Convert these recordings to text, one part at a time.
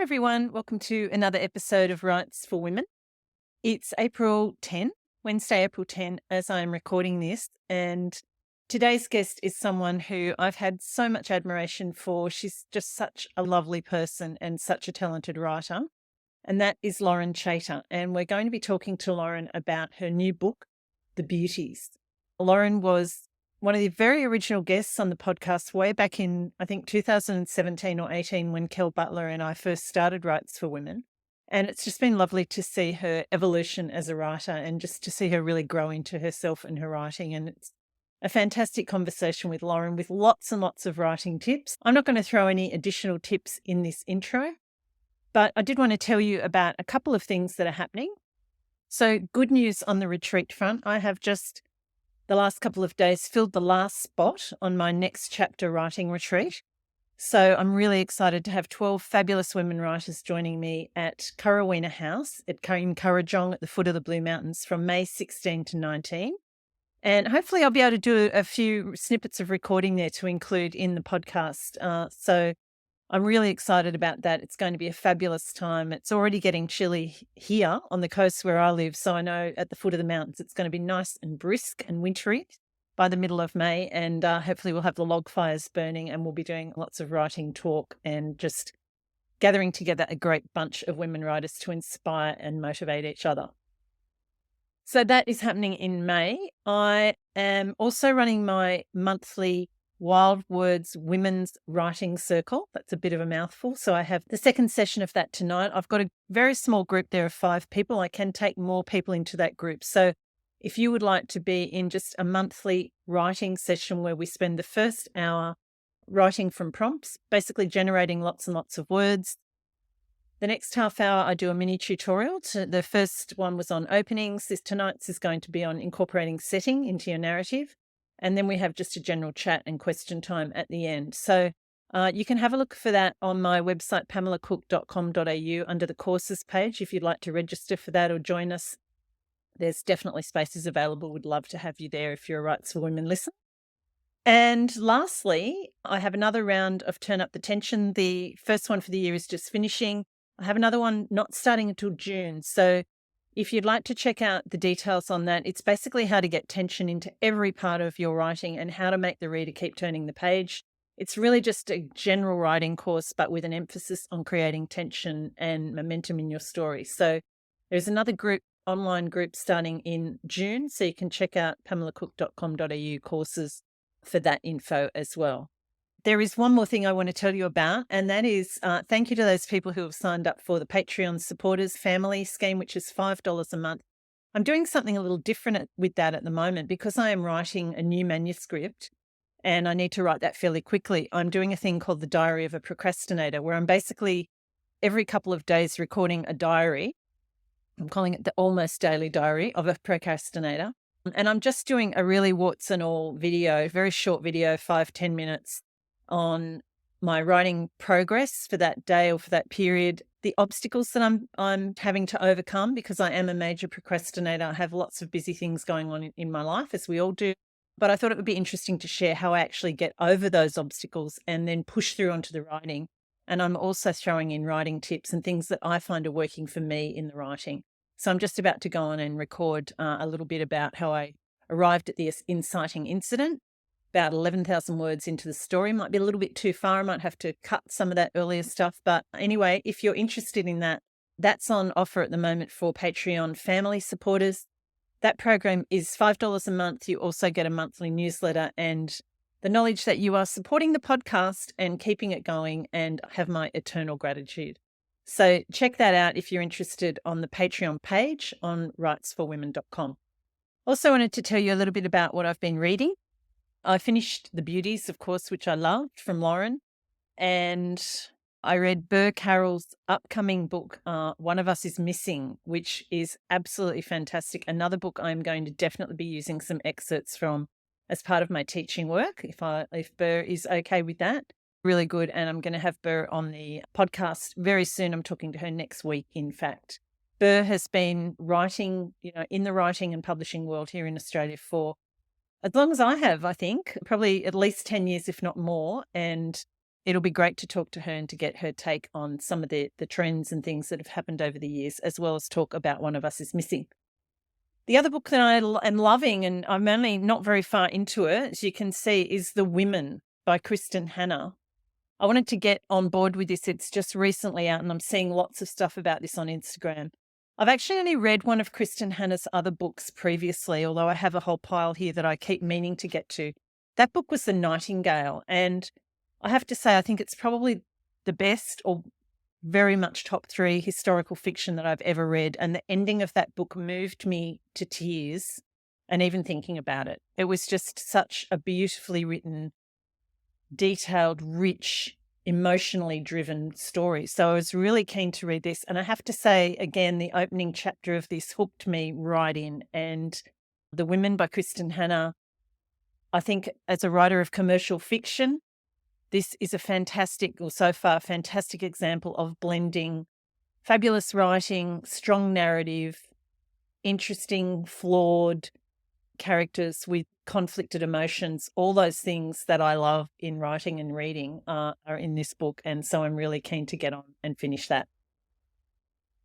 everyone. Welcome to another episode of Rights for Women. It's Wednesday, April 10, as I'm recording this. And today's guest is someone who I've had so much admiration for. She's just such a lovely person and such a talented writer. And that is Lauren Chater. And we're going to be talking to Lauren about her new book, The Beauties. Lauren was one of the very original guests on the podcast way back in, I think, 2017 or 18 when Kel Butler and I first started Rights for Women. And it's just been lovely to see her evolution as a writer and just to see her really grow into herself and her writing. And it's a fantastic conversation with Lauren with lots and lots of writing tips. I'm not going to throw any additional tips in this intro, but I did want to tell you about a couple of things that are happening. So good news on the retreat front. I have just the last couple of days filled the last spot on my next chapter writing retreat. So I'm really excited to have 12 fabulous women writers joining me at Currawena House in Currajong at the foot of the Blue Mountains from May 16 to 19. And hopefully I'll be able to do a few snippets of recording there to include in the podcast. So I'm really excited about that. It's going to be a fabulous time. It's already getting chilly here on the coast where I live. So I know at the foot of the mountains, it's going to be nice and brisk and wintry by the middle of May. And hopefully we'll have the log fires burning and we'll be doing lots of writing talk and just gathering together a great bunch of women writers to inspire and motivate each other. So that is happening in May. I am also running my monthly Wild Words Women's Writing Circle. That's a bit of a mouthful. So I have the second session of that tonight. I've got a very small group there of 5 people. I can take more people into that group. So if you would like to be in just a monthly writing session where we spend the first hour writing from prompts, basically generating lots and lots of words. The next half hour, I do a mini tutorial. The first one was on openings. Tonight's is going to be on incorporating setting into your narrative. And then we have just a general chat and question time at the end. So you can have a look for that on my website, pamelacook.com.au, under the courses page if you'd like to register for that or join us. There's definitely spaces available. Would love to have you there if you're a Rights for Women listener. And lastly, I have another round of Turn Up the Tension. The first one for the year is just finishing. I have another one not starting until June. So if you'd like to check out the details on that, it's basically how to get tension into every part of your writing and how to make the reader keep turning the page. It's really just a general writing course, but with an emphasis on creating tension and momentum in your story. So there's another online group starting in June. So you can check out pamelacook.com.au courses for that info as well. There is one more thing I want to tell you about, and that is thank you to those people who have signed up for the Patreon Supporters Family Scheme, which is $5 a month. I'm doing something a little different with that at the moment because I am writing a new manuscript and I need to write that fairly quickly. I'm doing a thing called the Diary of a Procrastinator, where I'm basically every couple of days recording a diary. I'm calling it the almost daily diary of a procrastinator. And I'm just doing a really warts and all video, very short video, 5-10 minutes, on my writing progress for that day or for that period, the obstacles that I'm having to overcome because I am a major procrastinator. I have lots of busy things going on in my life, as we all do. But I thought it would be interesting to share how I actually get over those obstacles and then push through onto the writing. And I'm also throwing in writing tips and things that I find are working for me in the writing. So I'm just about to go on and record a little bit about how I arrived at the inciting incident. About 11,000 words into the story. Might be a little bit too far. I might have to cut some of that earlier stuff. But anyway, if you're interested in that, that's on offer at the moment for Patreon family supporters. That program is $5 a month. You also get a monthly newsletter and the knowledge that you are supporting the podcast and keeping it going, and have my eternal gratitude. So check that out if you're interested on the Patreon page on rightsforwomen.com. Also wanted to tell you a little bit about what I've been reading. I finished The Beauties, of course, which I loved, from Lauren, and I read Burr Carroll's upcoming book, One of Us is Missing, which is absolutely fantastic. Another book I'm going to definitely be using some excerpts from as part of my teaching work, if Burr is okay with that. Really good, and I'm going to have Burr on the podcast very soon. I'm talking to her next week, in fact. Burr has been writing, in the writing and publishing world here in Australia for as long as I have, I think, probably at least 10 years, if not more. And it'll be great to talk to her and to get her take on some of the trends and things that have happened over the years, as well as talk about One of Us is Missing. The other book that I am loving, and I'm only not very far into it, as you can see, is The Women by Kristen Hanna. I wanted to get on board with this. It's just recently out and I'm seeing lots of stuff about this on Instagram. I've actually only read one of Kristen Hanna's other books previously, although I have a whole pile here that I keep meaning to get to. That book was The Nightingale, and I have to say I think it's probably the best or very much top 3 historical fiction that I've ever read, and the ending of that book moved me to tears, and even thinking about it. It was just such a beautifully written, detailed, rich, emotionally driven story. So I was really keen to read this. And I have to say, again, the opening chapter of this hooked me right in. And The Women by Kristen Hanna, I think as a writer of commercial fiction, this is a fantastic, or so far, fantastic example of blending fabulous writing, strong narrative, interesting, flawed characters with conflicted emotions. All those things that I love in writing and reading are in this book. And so I'm really keen to get on and finish that.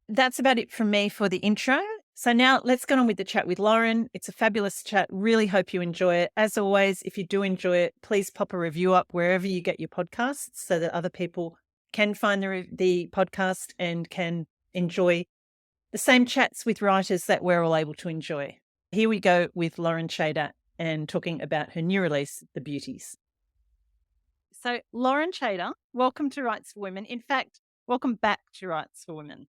That's about it from me for the intro. So now let's get on with the chat with Lauren. It's a fabulous chat. Really hope you enjoy it. As always, if you do enjoy it, please pop a review up wherever you get your podcasts so that other people can find the podcast and can enjoy the same chats with writers that we're all able to enjoy. Here we go with Lauren Chader and talking about her new release, The Beauties. So Lauren Chader, welcome to Rights for Women. In fact, welcome back to Rights for Women.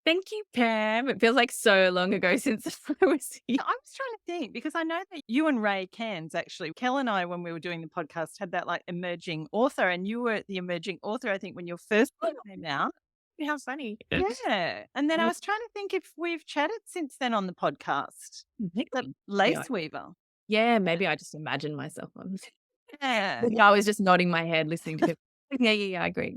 Thank you, Pam. It feels like so long ago since I was here. I was trying to think because I know that you and Ray Cairns, actually, Kel and I, when we were doing the podcast, had that like emerging author, and you were the emerging author, I think, when your first book came out. How funny. Yeah. And then I was trying to think if we've chatted since then on the podcast. The Lace Weaver. Yeah, maybe I just imagined myself on. Yeah. I was just nodding my head, listening to him. Yeah, I agree.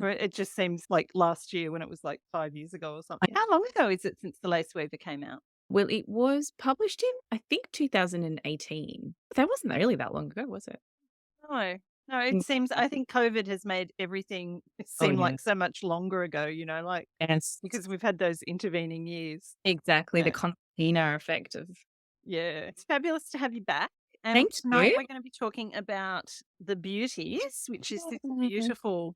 It just seems like last year when it was like 5 years ago or something. How long ago is it since The Lace Weaver came out? Well, it was published in, I think, 2018. That wasn't really that long ago, was it? No, it seems, I think COVID has made everything seem like so much longer ago, like, Yes. because we've had those intervening years. Exactly, the concertina effect of. Yeah, it's fabulous to have you back. And Thank tonight you. we're going to be talking about The Beauties, which is this beautiful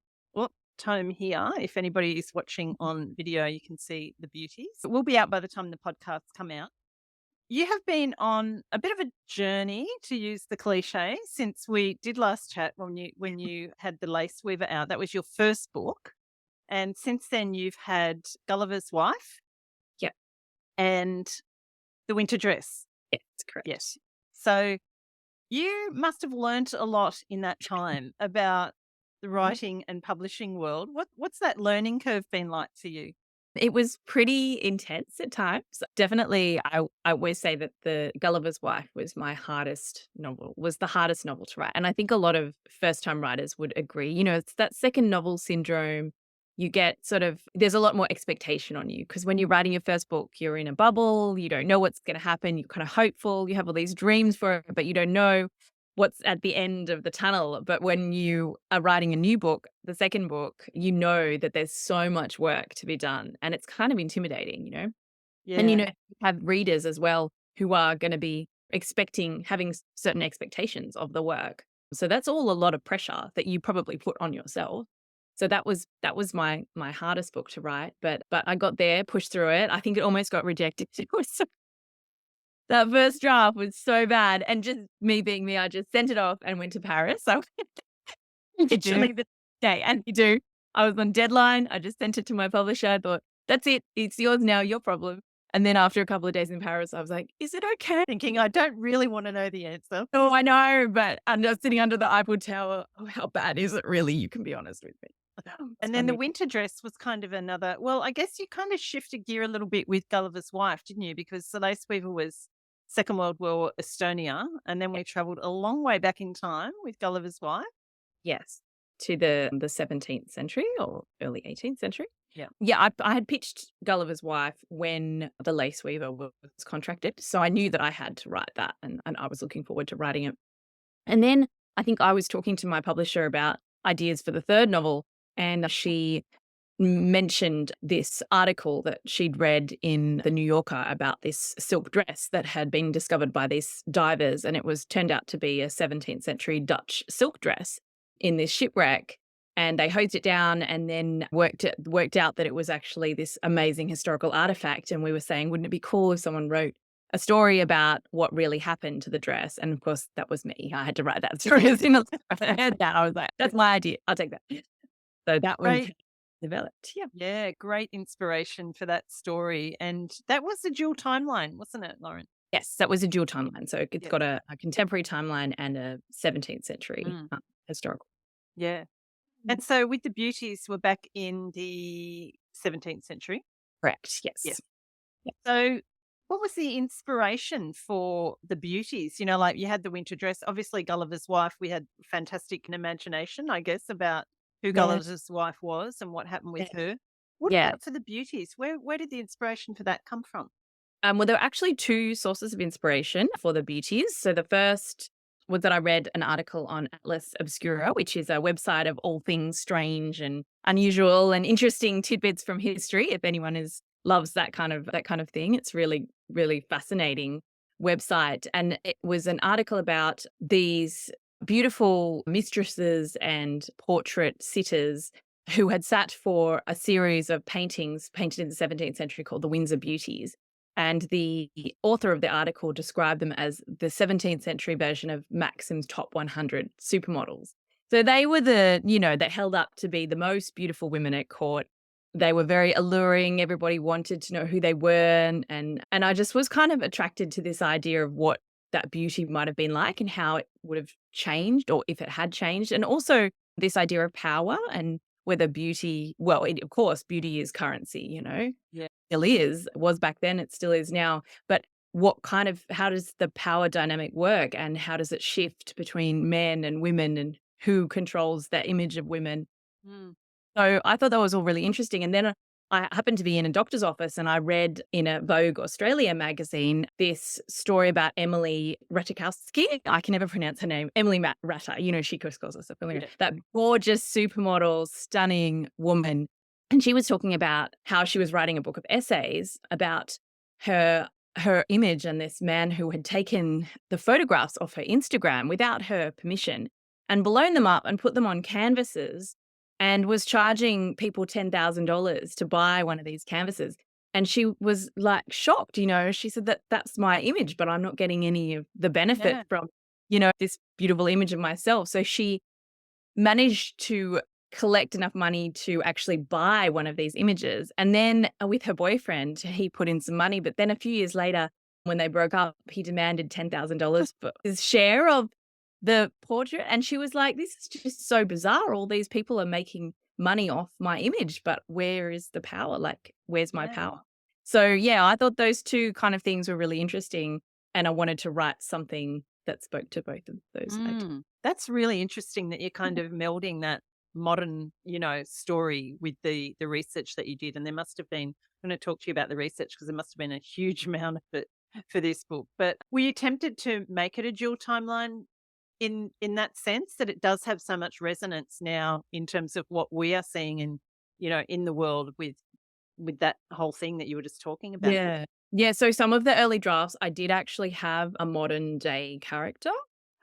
tome here. If anybody is watching on video, you can see The Beauties. It will be out by the time the podcasts come out. You have been on a bit of a journey, to use the cliche, since we did last chat when you had The Lace Weaver out. That was your first book. And since then you've had Gulliver's Wife. Yep. And The Winter Dress. Yes, correct. Yes. So you must have learnt a lot in that time about the writing and publishing world. What's that learning curve been like for you? It was pretty intense at times. Definitely, I always say that the Gulliver's Wife was the hardest novel to write. And I think a lot of first-time writers would agree. It's that second novel syndrome. You get there's a lot more expectation on you because when you're writing your first book, you're in a bubble. You don't know what's going to happen. You're kind of hopeful. You have all these dreams for it, but you don't know what's at the end of the tunnel. But when you are writing a new book, the second book, you know that there's so much work to be done and it's kind of intimidating, Yeah. And, you have readers as well who are going to be having certain expectations of the work. So that's all a lot of pressure that you probably put on yourself. So that was my hardest book to write, but I got there, pushed through it. I think it almost got rejected. That first draft was so bad. And just me being me, I just sent it off and went to Paris. So literally the day. And you do. I was on deadline. I just sent it to my publisher. I thought, that's it. It's yours now, your problem. And then after a couple of days in Paris, I was like, is it okay? Thinking, I don't really want to know the answer. Oh, I know. But I'm just sitting under the Eiffel Tower. Oh, how bad is it really? You can be honest with me. And then The Winter Dress was kind of another, well, I guess you kind of shifted gear a little bit with Gulliver's Wife, didn't you? Because The Lace Weaver was Second World War Estonia. And then we travelled a long way back in time with Gulliver's Wife. Yes. To the 17th century or early 18th century. Yeah. I had pitched Gulliver's Wife when The Lace Weaver was contracted. So I knew that I had to write that and I was looking forward to writing it. And then I think I was talking to my publisher about ideas for the third novel, and she mentioned this article that she'd read in the New Yorker about this silk dress that had been discovered by these divers, and it was turned out to be a 17th century Dutch silk dress in this shipwreck. And they hosed it down and then worked out that it was actually this amazing historical artifact. And we were saying, wouldn't it be cool if someone wrote a story about what really happened to the dress? And of course, that was me. I had to write that story as soon as I heard that. I was like, that's my idea. I'll take that. So that was Great. developed. Yeah. Yeah, great inspiration for that story. And that was a dual timeline, wasn't it, Lauren? Yes, that was a dual timeline. So it's Yeah. got a contemporary timeline and a 17th century Mm, historical. yeah. Mm. And so with the Beauties, we're back in the 17th century. Correct. Yes. Yes. Yeah. So what was the inspiration for the Beauties? You know, like you had the winter dress, obviously Gulliver's wife. We had fantastic imagination, I guess, about who Yeah. Gulliver's wife was and what happened Yeah. with her. What Yeah. about for the Beauties? Where did the inspiration for that come from? Well, there were actually two sources of inspiration for the beauties. So the first was that I read an article on Atlas Obscura, which is a website of all things strange and unusual and interesting tidbits from history. If anyone is loves that kind of thing, it's really fascinating website. And it was an article about these beautiful mistresses and portrait sitters who had sat for a series of paintings painted in the 17th century called the Windsor Beauties, and the author of the article described them as the 17th century version of Maxim's top 100 supermodels. So they were they held up to be the most beautiful women at court. They were very alluring. Everybody wanted to know who they were. And I just was kind of attracted to this idea of what that beauty might have been like and how it would have changed or if it had changed. And also this idea of power and whether beauty, well, of course, beauty is currency, Yeah. still is, was back then, it still is now. But how does the power dynamic work and how does it shift between men and women and who controls that image of women? Mm. So I thought that was all really interesting. And then I happened to be in a doctor's office and I read in a Vogue Australia magazine this story about Emily Ratajkowski. I can never pronounce her name. Emily Ratta. She just calls herself Emily. Yeah. That gorgeous supermodel, stunning woman. And she was talking about how she was writing a book of essays about her her image and this man who had taken the photographs off her Instagram without her permission and blown them up and put them on canvases and was charging people $10,000 to buy one of these canvases. And she was like shocked, she said that that's my image, but I'm not getting any of the benefit Yeah. from, this beautiful image of myself. So she managed to collect enough money to actually buy one of these images. And then with her boyfriend, he put in some money. But then a few years later, when they broke up, he demanded $10,000 for his share of the portrait. And she was like, this is just so bizarre. All these people are making money off my image, but where is the power? Like, where's my Yeah. power? So, yeah, I thought those two kind of things were really interesting. And I wanted to write something that spoke to both of those ideas. That's really interesting that you're kind of melding that modern, story with the research that you did. And there must have been, I'm going to talk to you about the research because there must have been a huge amount of it for this book. But were you tempted to make it a dual timeline in that sense that it does have so much resonance now in terms of what we are seeing in the world with that whole thing that you were just talking about? Yeah. Yeah, so some of the early drafts, I did actually have a modern day character,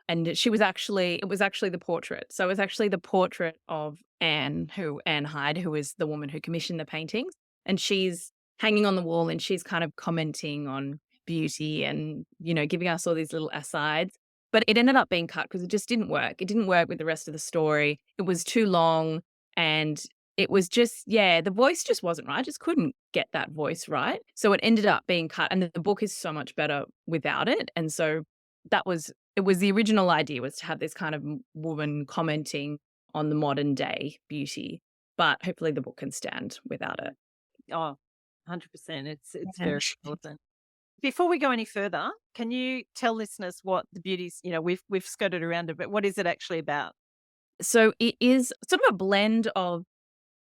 and it was actually the portrait. So it was actually the portrait of Anne Hyde, who is the woman who commissioned the paintings, and she's hanging on the wall and she's kind of commenting on beauty and, giving us all these little asides. But it ended up being cut because it just didn't work. It didn't work with the rest of the story. It was too long and it was just, yeah, the voice just wasn't right. I just couldn't get that voice right. So it ended up being cut. And the book is so much better without it. And so it was the original idea was to have this kind of woman commenting on the modern day beauty. But hopefully the book can stand without it. Oh, 100%. It's Yeah. very important. Before we go any further, can you tell listeners what the Beauties, we've skirted around it, but what is it actually about? So it is sort of a blend of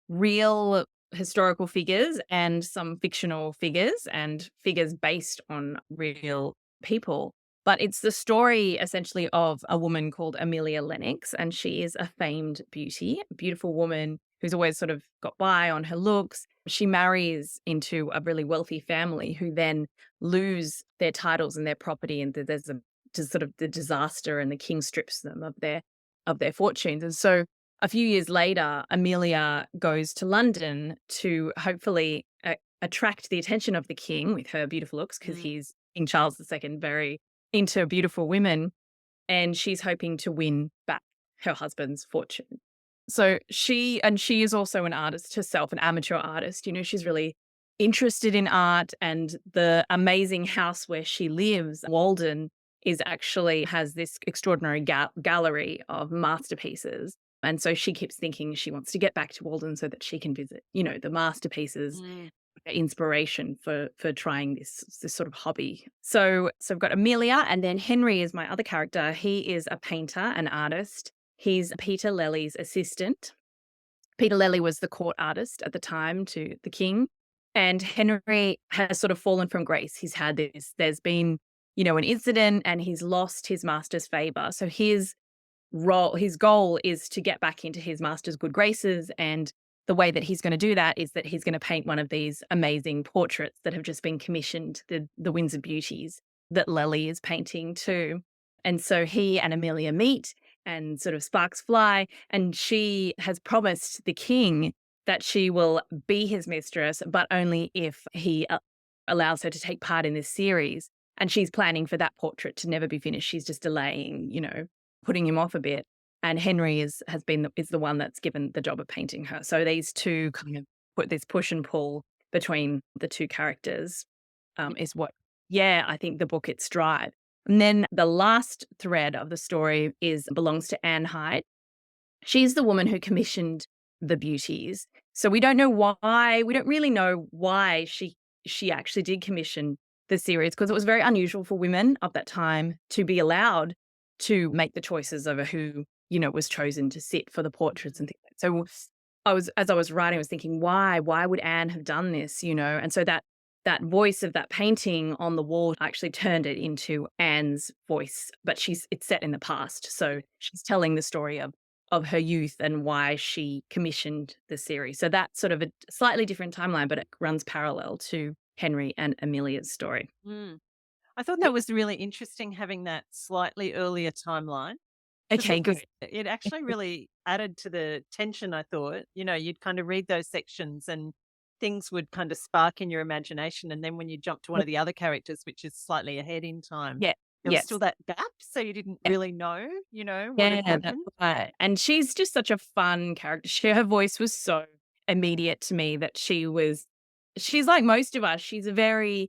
real historical figures and some fictional figures and figures based on real people. But it's the story essentially of a woman called Amelia Lennox, and she is a famed beauty, a beautiful woman who's always sort of got by on her looks. She marries into a really wealthy family who then lose their titles and their property, and there's a just sort of the disaster, and the king strips them of their fortunes. And so a few years later, Amelia goes to London to hopefully attract the attention of the king with her beautiful looks, because Mm. he's King Charles II, very into beautiful women, and she's hoping to win back her husband's fortune. So she is also an artist herself, an amateur artist. You know, she's really interested in art, and the amazing house where she lives, Walden, is actually has this extraordinary gallery of masterpieces. And so she keeps thinking she wants to get back to Walden so that she can visit, you know, the masterpieces, Mm. inspiration for trying this sort of hobby. So I've got Amelia, and then Henry is my other character. He is a painter, an artist. He's Peter Lely's assistant. Peter Lely was the court artist at the time to the king, and Henry has sort of fallen from grace. He's had this there's been, you know, an incident, and he's lost his master's favor. So his goal is to get back into his master's good graces, and the way that he's going to do that is that he's going to paint one of these amazing portraits that have just been commissioned, the Windsor Beauties that Lely is painting too. And so he and Amelia meet, and sort of sparks fly, and she has promised the king that she will be his mistress, but only if he allows her to take part in this series. And she's planning for that portrait to never be finished. She's just delaying, you know, putting him off a bit. And Henry is the one that's given the job of painting her. So these two kind of put this push and pull between the two characters, is what, yeah, I think the book its drive. And then the last thread of the story belongs to Anne Hyde. She's the woman who commissioned the Beauties. So we don't know why. We don't really know why she actually did commission the series, because it was very unusual for women of that time to be allowed to make the choices over who, you know, was chosen to sit for the portraits and things. So as I was writing, I was thinking, why? Why would Anne have done this? You know, and so that voice of that painting on the wall actually turned it into Anne's voice, but it's set in the past. So she's telling the story of her youth and why she commissioned the series. So that's sort of a slightly different timeline, but it runs parallel to Henry and Amelia's story. Mm. I thought that was really interesting having that slightly earlier timeline, because Okay, good. it actually really added to the tension, I thought. You know, you'd kind of read those sections and things would kind of spark in your imagination, and then when you jump to one of the other characters, which is slightly ahead in time, Yeah. there was still Yes. that gap, so you didn't Yeah. really know, you know, what had Yeah, that's happened. right. And she's just such a fun character. Her voice was so immediate to me that she's like most of us. She's very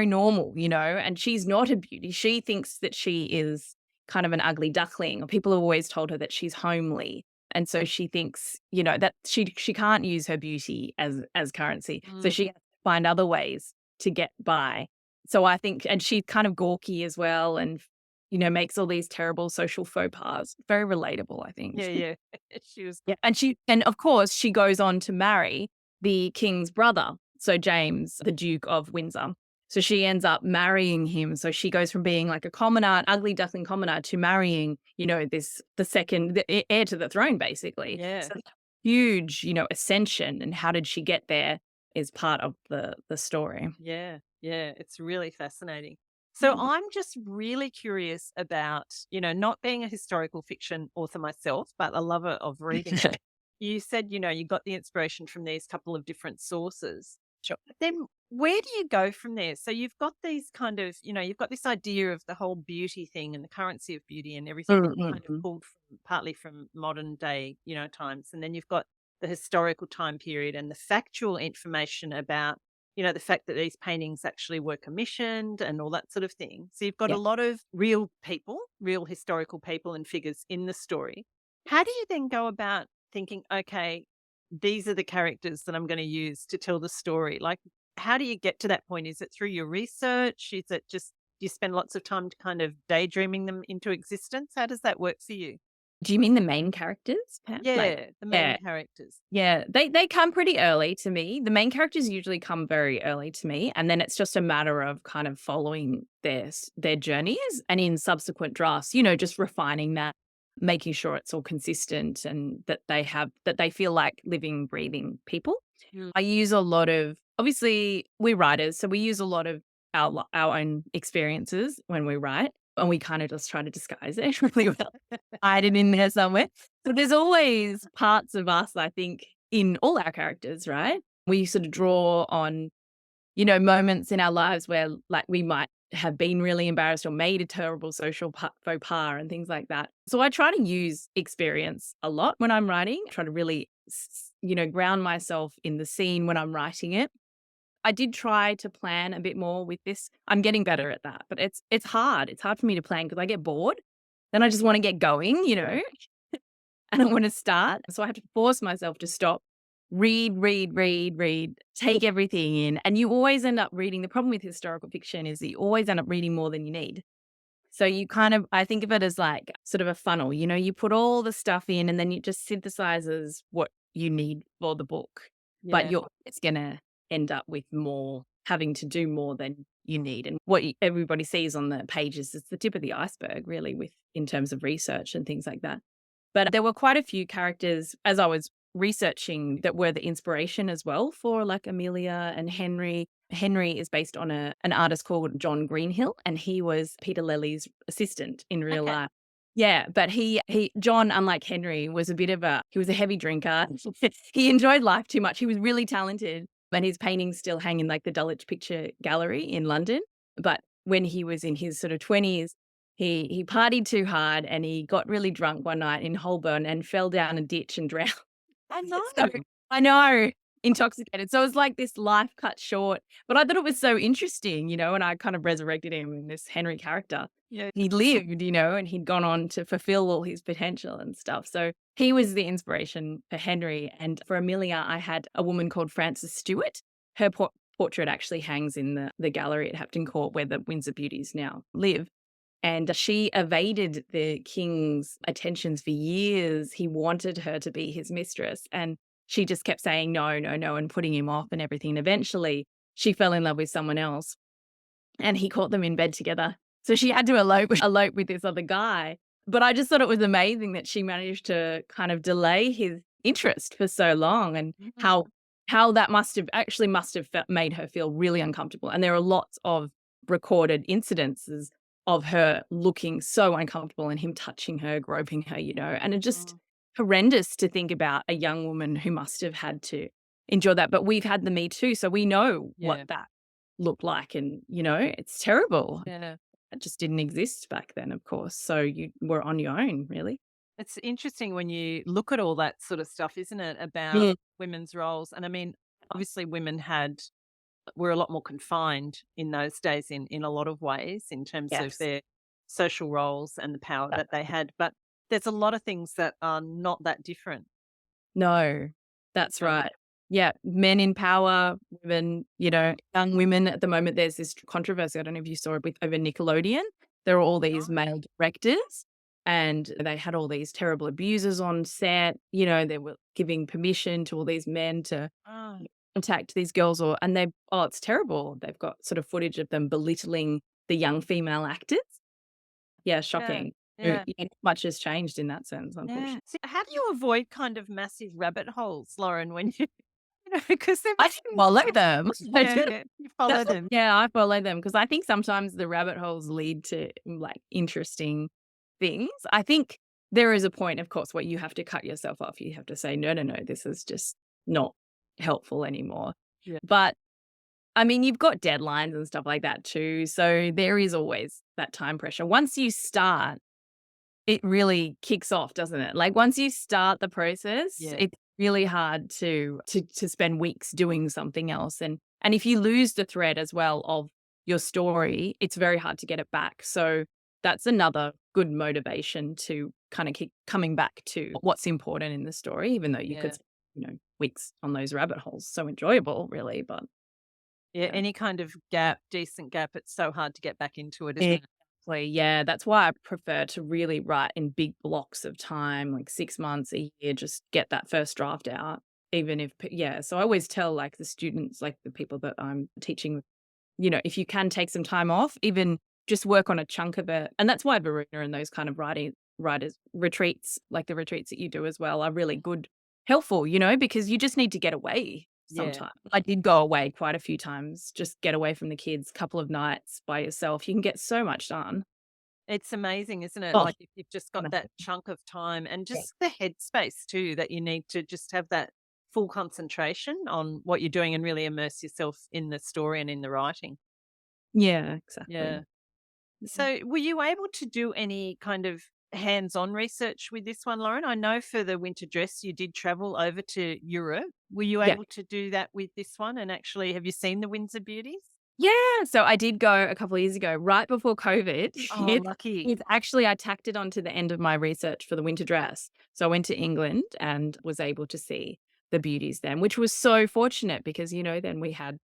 normal, you know, and she's not a beauty. She thinks that she is kind of an ugly duckling, or people have always told her that she's homely. And so she thinks, you know, that she can't use her beauty as currency. So Mm. she has to find other ways to get by. So I think, and she's kind of gawky as well, and you know, makes all these terrible social faux pas. Very relatable, I think. Yeah, yeah. She was Yeah. And of course she goes on to marry the king's brother, so James, the Duke of Windsor. So she ends up marrying him. So she goes from being like a commoner, an ugly duckling commoner, to marrying, you know, the heir to the throne, basically. yeah. So huge, you know, ascension. And how did she get there is part of the story. Yeah, yeah, it's really fascinating. So Mm. I'm just really curious about, you know, not being a historical fiction author myself, but a lover of reading it. You said, you know, you got the inspiration from these couple of different sources. Sure. But then where do you go from there? So you've got these kind of, you know, you've got this idea of the whole beauty thing and the currency of beauty and everything that Mm, you mm, kind of mm. pulled from partly from modern day, you know, times. And then you've got the historical time period and the factual information about, you know, the fact that these paintings actually were commissioned and all that sort of thing. So you've got a Yeah. lot of real people, real historical people and figures in the story. How do you then go about thinking, okay, these are the characters that I'm going to use to tell the story? Like, how do you get to that point? Is it through your research? Is it just you spend lots of time kind of daydreaming them into existence? How does that work for you? Do you mean the main characters, Pam? Like, Yeah, the main yeah. characters. Yeah, they come pretty early to me. The main characters usually come very early to me, and then it's just a matter of kind of following their journeys, and in subsequent drafts, just refining that, making sure it's all consistent and that they feel like living, breathing people. Mm. I use a lot of, obviously we're writers, so we use a lot of our own experiences when we write, and we kind of just try to disguise it really well, hide it in there somewhere. So there's always parts of us, I think, in all our characters, right? We sort of draw on, moments in our lives where like we might have been really embarrassed or made a terrible social faux pas and things like that. So I try to use experience a lot when I'm writing, try to really, ground myself in the scene when I'm writing it. I did try to plan a bit more with this. I'm getting better at that, but it's hard. It's hard for me to plan because I get bored. Then I just want to get going, and I want to start. So I have to force myself to stop, read, take everything in. And you always end up reading. The problem with historical fiction is that you always end up reading more than you need. So you kind of, I think of it as like sort of a funnel, you put all the stuff in and then it just synthesizes what you need for the book. But Yeah. it's going to end up with more, having to do more than you need. And what everybody sees on the pages is the tip of the iceberg, really, in terms of research and things like that. But there were quite a few characters as I was researching that were the inspiration as well for like Amelia and Henry. Henry is based on an artist called John Greenhill, and he was Peter Lely's assistant in real Okay. life. Yeah, but John, unlike Henry, was he was a heavy drinker. He enjoyed life too much. He was really talented, and his paintings still hang in like the Dulwich Picture Gallery in London. But when he was in his sort of 20s, he partied too hard and he got really drunk one night in Holborn and fell down a ditch and drowned. I know. So I know, intoxicated. So it was like this life cut short, but I thought it was so interesting, and I kind of resurrected him in this Henry character. Yeah. He lived, and he'd gone on to fulfill all his potential and stuff. So he was the inspiration for Henry. And for Amelia, I had a woman called Frances Stewart. Her portrait actually hangs in the gallery at Hampton Court where the Windsor Beauties now live. And she evaded the king's attentions for years. He wanted her to be his mistress. And she just kept saying no, no, no, and putting him off and everything. And eventually she fell in love with someone else and he caught them in bed together. So she had to elope with this other guy. But I just thought it was amazing that she managed to kind of delay his interest for so long, and how that must have made her feel really uncomfortable. And there are lots of recorded incidences of her looking so uncomfortable and him touching her, groping her, and it just horrendous to think about a young woman who must have had to endure that. But we've had the Me Too, so we know what that looked like. And, it's terrible. Yeah. It just didn't exist back then, of course. So you were on your own, really. It's interesting when you look at all that sort of stuff, isn't it, about Yeah. women's roles? And I mean, obviously women were a lot more confined in those days in a lot of ways in terms of Yes. their social roles and the power that they had. But there's a lot of things that are not that different. No, that's Yeah. right. Yeah, men in power, women, young women. At the moment, there's this controversy. I don't know if you saw it over Nickelodeon. There were all these male directors and they had all these terrible abusers on set. They were giving permission to all these men to Oh, contact these girls it's terrible. They've got sort of footage of them belittling the young female actors. Yeah, yeah. shocking. Yeah. Much has changed in that sense, unfortunately. Yeah. So how do you avoid kind of massive rabbit holes, Lauren, when because there I must didn't be follow them. yeah, you follow them. Yeah, I follow them because I think sometimes the rabbit holes lead to like interesting things. I think there is a point, of course, where you have to cut yourself off. You have to say, no, no, no, this is just not helpful anymore. Yeah. But I mean, you've got deadlines and stuff like that too. So there is always that time pressure. Once you start, it really kicks off, doesn't it? Like once you start the process, Yeah. it's really hard to spend weeks doing something else. And if you lose the thread as well of your story, it's very hard to get it back. So that's another good motivation to kind of keep coming back to what's important in the story, even though you could, weeks on those rabbit holes. So enjoyable, really. But Yeah, any kind of decent gap, it's so hard to get back into it, isn't yeah, it? Exactly, yeah, that's why I prefer to really write in big blocks of time, like 6 months, a year, just get that first draft out, even if p yeah, so I always tell, like, the students, like, the people that I'm teaching, if you can take some time off, even just work on a chunk of it, and that's why Varuna and those kind of writers retreats, like the retreats that you do as well, are really good helpful, because you just need to get away Yeah. sometimes. I did go away quite a few times, just get away from the kids, couple of nights by yourself. You can get so much done. It's amazing, isn't it? Oh, Like, if you've just got on a that chunk of time and yeah. just the headspace too, that you need to just have that full concentration on what you're doing and really immerse yourself in the story and in the writing. Yeah, Yeah. exactly. Mhm. So, were you able to do any kind of hands-on research with this one, Lauren? I know for the winter dress you did travel over to Europe. Were you Yeah. able to do that with this one? And actually, have you seen the Windsor Beauties? Yeah, so I did go a couple of years ago, right before COVID. Oh, lucky. It's actually I tacked it on to the end of my research for the winter dress. So I went to England and was able to see the beauties then, which was so fortunate because, then we had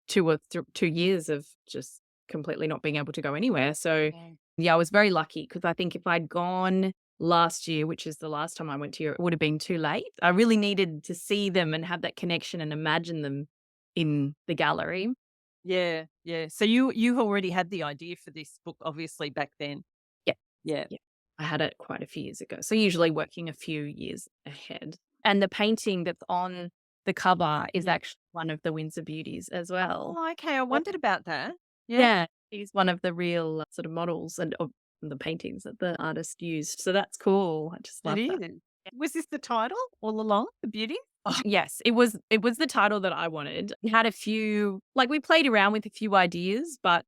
2 years of just completely not being able to go anywhere. So, Yeah. yeah, I was very lucky because I think if I'd gone last year, which is the last time I went to Europe, it would have been too late. I really needed to see them and have that connection and imagine them in the gallery. Yeah, yeah. So you already had the idea for this book obviously back then. Yeah. Yeah. Yeah. I had it quite a few years ago. So usually working a few years ahead. And the painting that's on the cover is Yeah. actually one of the Windsor Beauties as well. Oh, okay. I wondered about that. Yeah. Yeah, he's one of the real sort of models and of the paintings that the artist used, so that's cool. I just It love that. is. Was this the title all along? The Beauty? Oh, yes, it was the title that I wanted. We had a few we played around with a few ideas, but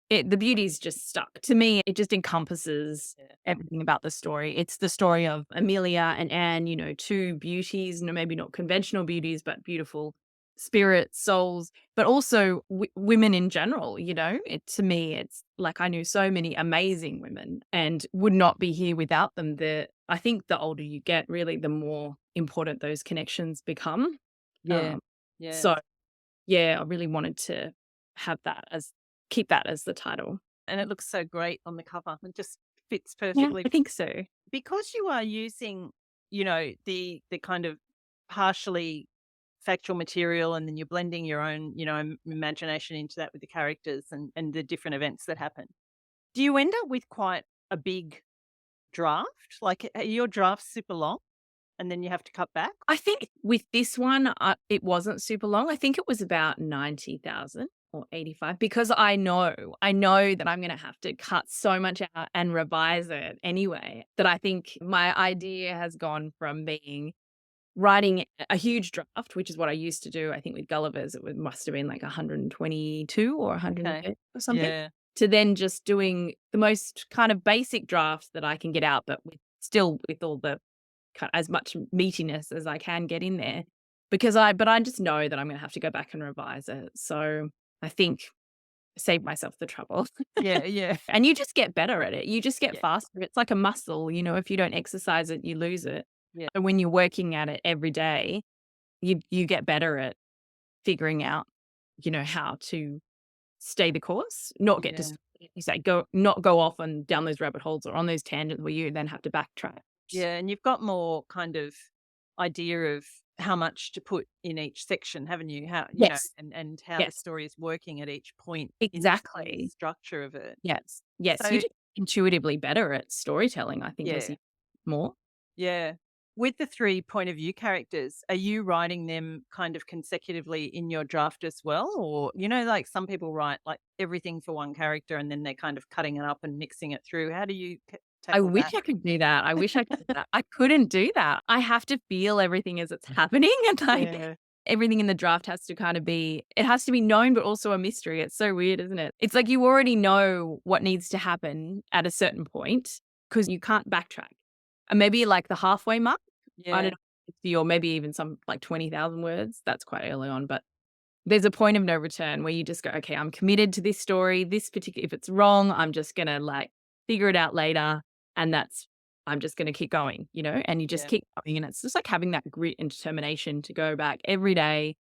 the beauty's just stuck. To me, it just encompasses Yeah. everything about the story. It's the story of Amelia and Anne, 2 beauties, maybe not conventional beauties, but beautiful spirits, souls, but also women in general, to me, it's like I knew so many amazing women and would not be here without them. I think the older you get, really, the more important those connections become. Yeah. Um, Yeah. so yeah, I really wanted to have that as keep that as the title. And it looks so great on the cover. It just fits Yeah, perfectly. I think so. Because you are using, the kind of partially factual material and then you're blending your own, imagination into that with the characters and the different events that happen. Do you end up with quite a big draft? Like, are your drafts super long and then you have to cut back? I think with this one, it wasn't super long. I think it was about 90,000 or 85 because I know that I'm gonna have to cut so much out and revise it anyway, that I think my idea has gone from being writing a huge draft, which is what I used to do, I think with Gulliver's, must have been like 122 or Okay. 130 or something, Yeah. to then just doing the most kind of basic draft that I can get out, but with all the as much meatiness as I can get in there but I just know that I'm gonna have to go back and revise it. So I think save myself the trouble. Yeah, yeah. And you just get better at it. You just get Yeah, faster. It's like a muscle, if you don't exercise it, you lose it. yeah, And when you're working at it every day, you get better at figuring out, how to stay the course, not get yeah. you say go not go off and down those rabbit holes or on those tangents where you then have to backtrack. Yeah, and you've got more kind of idea of how much to put in each section, haven't you? How Yes. and how the Yes. story is working at each point in the Exactly. structure of it. Yes. Yes, you So, just intuitively better at storytelling, I think, as yeah, you more. yeah. With the 3 point of view characters, are you writing them kind of consecutively in your draft as well? Or, like some people write like everything for one character and then they're kind of cutting it up and mixing it through. How do you I tackle wish that? I could do that. I wish I could do that. I couldn't do that. I have to feel everything as it's happening and, Yeah. everything in the draft has to it has to be known, but also a mystery. It's so weird, isn't it? It's like you already know what needs to happen at a certain point because you can't backtrack. And maybe like the halfway mark, I don't Yeah. know, 50 or maybe even some like 20,000 words. That's quite early on, but there's a point of no return where you just go, "Okay, I'm committed to this story, this particular if it's wrong, I'm just gonna, figure it out later, and I'm just gonna keep going," and you just Yeah. keep going, and it's just like having that grit and determination to go back every day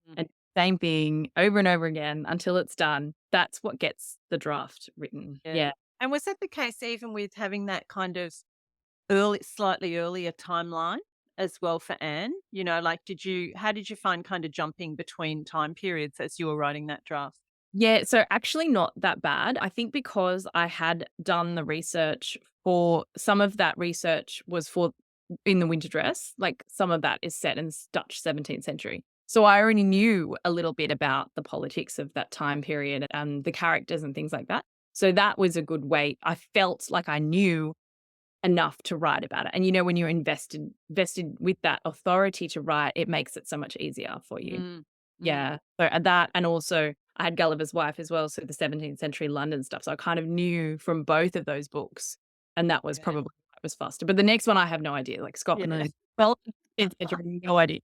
Mm. and same thing over and over again until it's done. That's what gets the draft written. Yeah. Yeah. And was that the case even with having that kind of slightly earlier timeline as well for Anne? You know, like, how did you find kind of jumping between time periods as you were writing that draft? Yeah, so actually not that bad. I think because I had done the research for some of that research was for in the winter dress, like some of that is set in Dutch 17th century. So I already knew a little bit about the politics of that time period and the characters and things like that. So that was a good way. I felt like I knew enough to write about it. And when you're invested with that authority to write, it makes it so much easier for you. Mm, mm, Yeah. So, and that, and also I had Gulliver's Wife as well, so the 17th century London stuff. So I kind of knew from both of those books, and that was yeah, probably why it was faster. But the next one I have no idea, like yeah. Scotland. Well, it's no idea.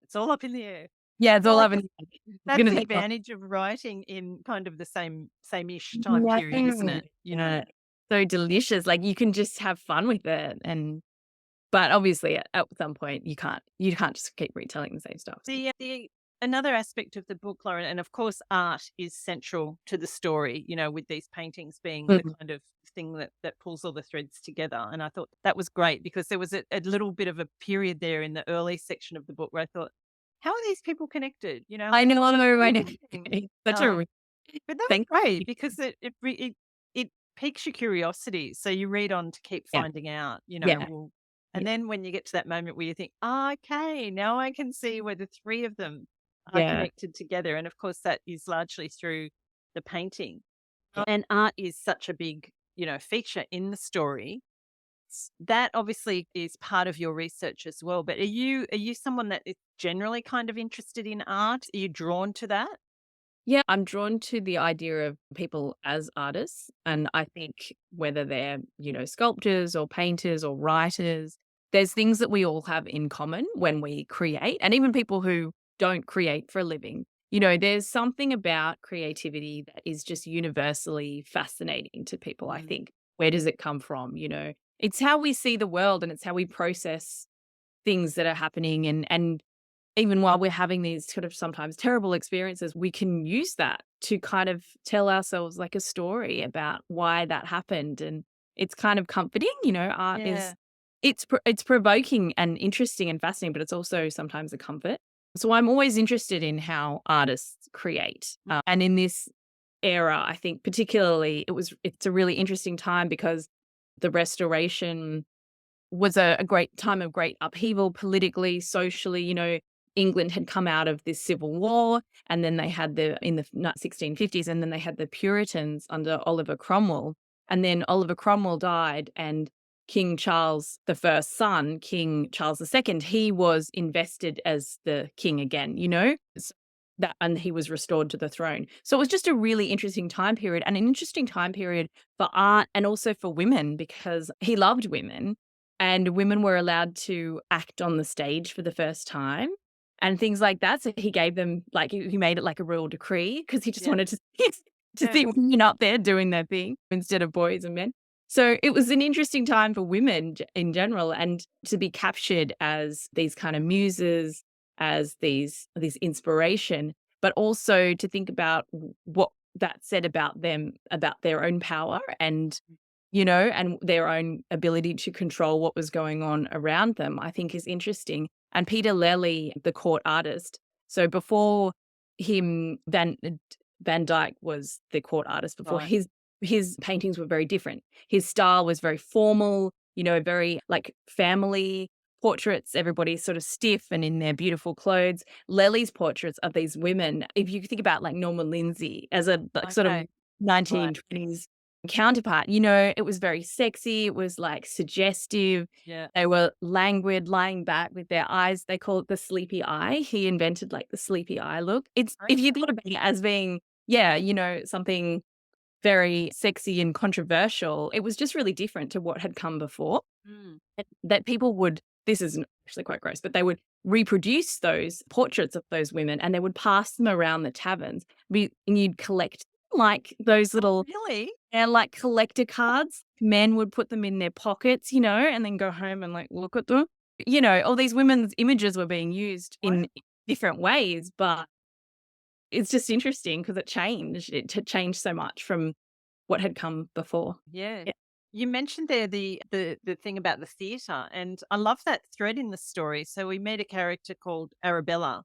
It's all up in the air. Yeah, it's Well, all I I've guess been that's gonna the take off. advantage of writing in kind of the same-ish time Yeah. period, isn't it? You know? Yeah. So delicious. Like you can just have fun with it. But obviously at some point you can't just keep retelling the same stuff. So. The another aspect of the book, Lauren, and of course art is central to the story, you know, with these paintings being the Mhm. kind of thing that pulls all the threads together. And I thought that was great because there was a little bit of a period there in the early section of the book where I thought, how are these people connected? You know, I know, I know. things. It's such a Um, but that was thank great you. because it piques your curiosity. So you read on to keep Yeah. finding out, you know, Yeah. well, Yeah. and then when you get to that moment where you think, "Oh, okay, now I can see where the three of them are Yeah. connected together." And of course, that is largely through the painting. Yeah. And art is such a big, you know, feature in the story. That obviously is part of your research as well. But are you someone that is generally kind of interested in art? Are you drawn to that? Yeah, I'm drawn to the idea of people as artists. And I think whether they're, sculptors or painters or writers, there's things that we all have in common when we create, and even people who don't create for a living. There's something about creativity that is just universally fascinating to people, I Mm, think. Where does it come from? It's how we see the world and it's how we process things that are happening and even while we're having these sort of sometimes terrible experiences, we can use that to kind of tell ourselves like a story about why that happened. And it's kind of comforting, art yeah. is it's provoking and interesting and fascinating, but it's also sometimes a comfort. So I'm always interested in how artists create. And in this era, I think particularly it's a really interesting time because the restoration was a great time of great upheaval politically, socially. England had come out of this civil war, and then they had in the 1650s, and then they had the Puritans under Oliver Cromwell. And then Oliver Cromwell died, and King Charles the first son, King Charles II, he was invested as the king again, and he was restored to the throne. So it was just a really interesting time period and an interesting time period for art and also for women because he loved women and women were allowed to act on the stage for the first time and things like that. So he gave them like he made it like a royal decree because he just Yeah. wanted to to Yeah. see women up there doing their thing instead of boys and men. So it was an interesting time for women in general and to be captured as these kind of muses, as these inspiration, but also to think about what that said about them, about their own power and their own ability to control what was going on around them, I think is interesting. And Peter Lely, the court artist, so before him, Van Dyck was the court artist before Right. his paintings were very different. His style was very formal, very like family portraits, everybody sort of stiff and in their beautiful clothes. Lely's portraits of these women, if you think about like Norma Lindsay as a like sort of Okay. Right. 1920s counterpart, it was very sexy, it was like suggestive. Yeah. They were languid, lying back with their eyes. They call it the sleepy eye. He invented like the sleepy eye look. It's if you thought about it as being, yeah, something very sexy and controversial, it was just really different to what had come before. Mm. That people would, this is actually quite gross, but they would reproduce those portraits of those women and they would pass them around the taverns. And you'd collect like those little, Really? and like collector cards. Men would put them in their pockets, and then go home and like look at them. All these women's images were being used Wow. in different ways, but it's just interesting because it changed. It had changed so much from what had come before. Yeah. Yeah. You mentioned there the thing about the theatre, and I love that thread in the story. So we meet a character called Arabella,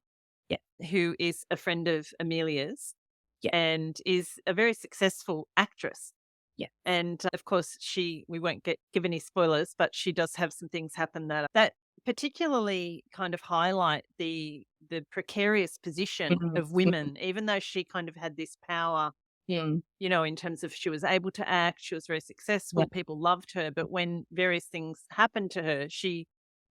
Yeah. who is a friend of Amelia's Yeah. and is a very successful actress. Yeah. And of course, we won't give any spoilers, but she does have some things happen that particularly kind of highlight the precarious position Mhm. of women, even though she kind of had this power, Mm. in terms of she was able to act, she was very Yeah. successful, people loved her. But when various things happen to her, she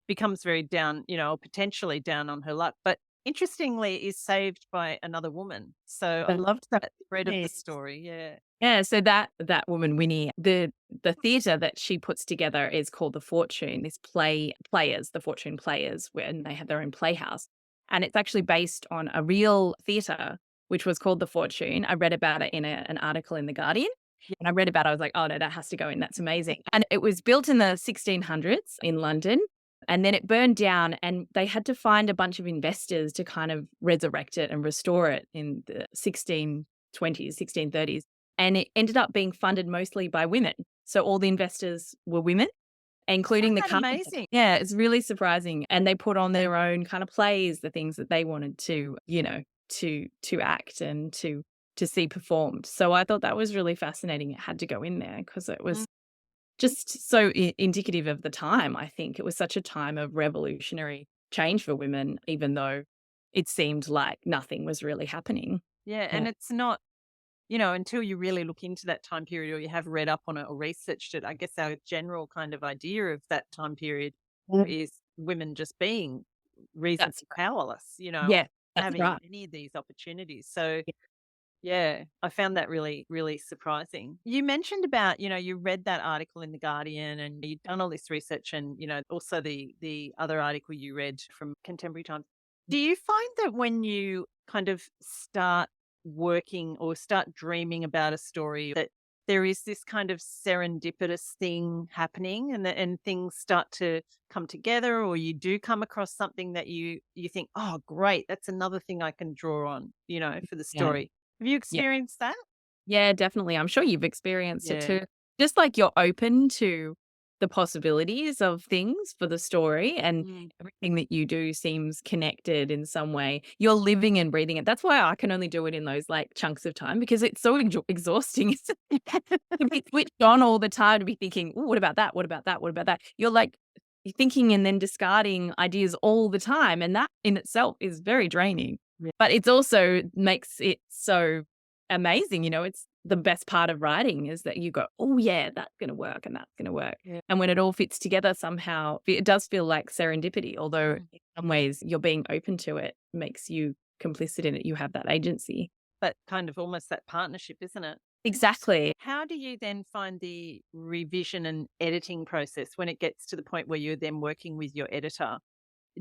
becomes very down, or potentially down on her luck. But interestingly, is saved by another woman. So I That's loved that thread of the right. story. Yeah. Yeah, so that woman, Winnie, the theatre that she puts together is called The Fortune, this players, the Fortune Players, when they have their own playhouse. And it's actually based on a real theatre, which was called The Fortune. I read about it in an article in The Guardian. And I read about it, I was like, "Oh, no, that has to go in, that's amazing." And it was built in the 1600s in London, and then it burned down, and they had to find a bunch of investors to kind of resurrect it and restore it in the 1620s, 1630s. And it ended up being funded mostly by women. So all the investors were women, including Isn't the that company. amazing? Yeah, it's really surprising. And they put on their own kind of plays, the things that they wanted to, to act and to see performed. So I thought that was really fascinating. It had to go in there because it Mm. was just so indicative of the time. I think it was such a time of revolutionary change for women, even though it seemed like nothing was really happening. Yeah, Yeah. and it's not, until you really look into that time period or you have read up on it or researched it, I guess our general kind of idea of that time period Mm. is women just being reasonably That's right. powerless, Yeah, that's having right. any of these opportunities. So, yeah, I found that really, really surprising. You mentioned about, you read that article in The Guardian and you'd done all this research and, also the other article you read from Contemporary Times. Do you find that when you kind of start working or start dreaming about a story that there is this kind of serendipitous thing happening and things start to come together, or you do come across something that you think, "Oh, great, that's another thing I can draw on, for the Yeah, story." Have you yeah. experienced that? Yeah, definitely. I'm sure you've experienced it Yeah. too. Just like you're open to the possibilities of things for the story, and Mm. everything that you do seems connected in some way. You're living and breathing it. That's why I can only do it in those like chunks of time because it's so exhausting to be switched on all the time, to be thinking, "Ooh, what about that? What about that? What about that?" You're like you're thinking and then discarding ideas all the time. And that in itself is very draining. Yeah. But it's also makes it so amazing, it's the best part of writing is that you go, "Oh, yeah, that's gonna work and that's gonna work." Yeah. And when it all fits together somehow, it does feel like serendipity, although Mm. in some ways you're being open to it makes you complicit in it. You have that agency. But kind of almost that partnership, isn't it? Exactly. How do you then find the revision and editing process when it gets to the point where you're then working with your editor?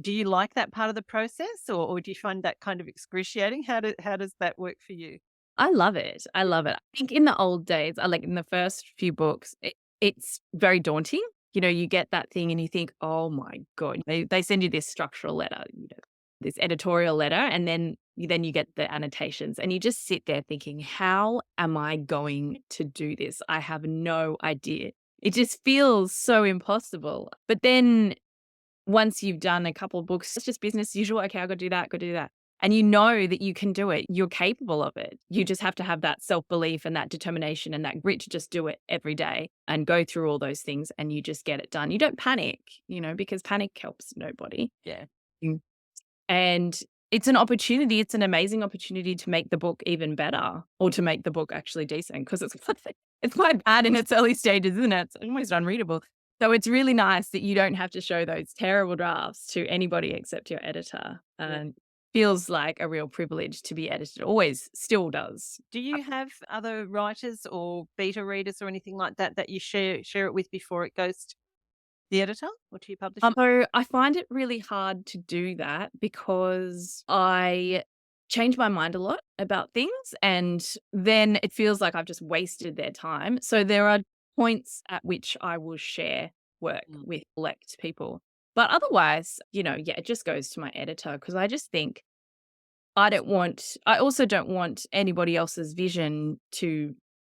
Do you like that part of the process, or do you find that kind of excruciating? How does that work for you? I love it. I love it. I think in the old days, I like in the first few books, it's very daunting. You get that thing and you think, "Oh my god." They send you this structural letter, this editorial letter, and then you get the annotations and you just sit there thinking, "How am I going to do this? I have no idea." It just feels so impossible. But then once you've done a couple of books, it's just business as usual. Okay, I'll go do that, go do that. And you know that you can do it. You're capable of it. You just have to have that self-belief and that determination and that grit to just do it every day and go through all those things and you just get it done. You don't panic, because panic helps nobody. Yeah. Mm. And it's an opportunity. It's an amazing opportunity to make the book even better or to make the book actually decent because it's quite bad in its early stages, isn't it? It's almost unreadable. So it's really nice that you don't have to show those terrible drafts to anybody except your editor. Yeah. And feels like a real privilege to be edited. Always still does. Do you have other writers or beta readers or anything like that that you share it with before it goes to the editor or to your publisher? So I find it really hard to do that because I change my mind a lot about things and then it feels like I've just wasted their time. So there are points at which I will share work Mm. with select people. But otherwise, yeah, it just goes to my editor because I just think I also don't want anybody else's vision to,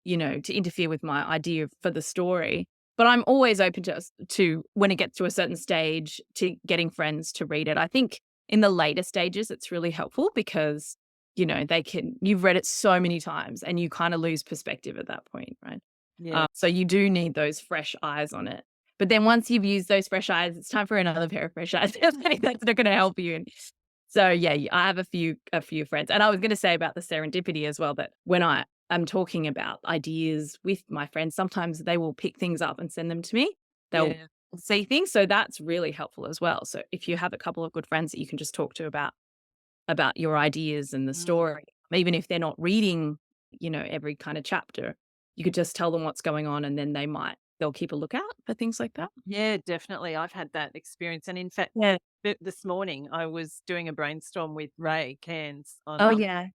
to interfere with my idea for the story. But I'm always open to when it gets to a certain stage to getting friends to read it. I think in the later stages, it's really helpful because, you've read it so many times and you kind of lose perspective at that point, right? Yeah. So you do need those fresh eyes on it. But then once you've used those fresh eyes, it's time for another pair of fresh eyes. That's not going to help you. And so yeah, I have a few friends. And I was going to say about the serendipity as well, that when I am talking about ideas with my friends, sometimes they will pick things up and send them to me. They'll Yeah. see things. So that's really helpful as well. So if you have a couple of good friends that you can just talk to about your ideas and the story, even if they're not reading, every kind of chapter, you could just tell them what's going on, and then they'll keep a lookout for things like that. Yeah, definitely. I've had that experience. And in fact, Yeah. this morning I was doing a brainstorm with Ray Cairns on, Oh, yeah.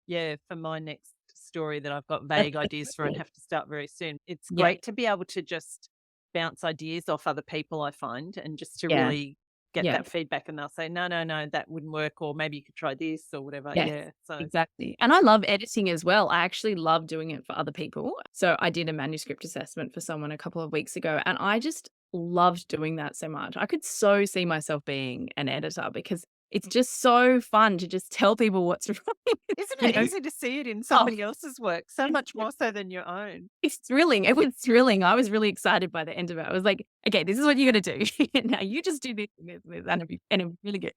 yeah, for my next story that I've got That's vague ideas for and good. have to start very soon. It's Yeah. great to be able to just bounce ideas off other people, I find, and just to Yeah. really get Yeah. that feedback, and they'll say, no, no, no, that wouldn't work, or maybe you could try this or whatever. Yes, Yeah. So exactly. And I love editing as well. I actually love doing it for other people. So I did a manuscript assessment for someone a couple of weeks ago, and I just loved doing that so much. I could so see myself being an editor because it's just so fun to just tell people what's wrong. isn't you it know? easy to see it in Oh, somebody else's work? So much more so than your own. it's thrilling. It was thrilling. I was really excited by the end of it. I was like, okay, this is what you're going to do. Now you just do this and this and this, and it'll be really good.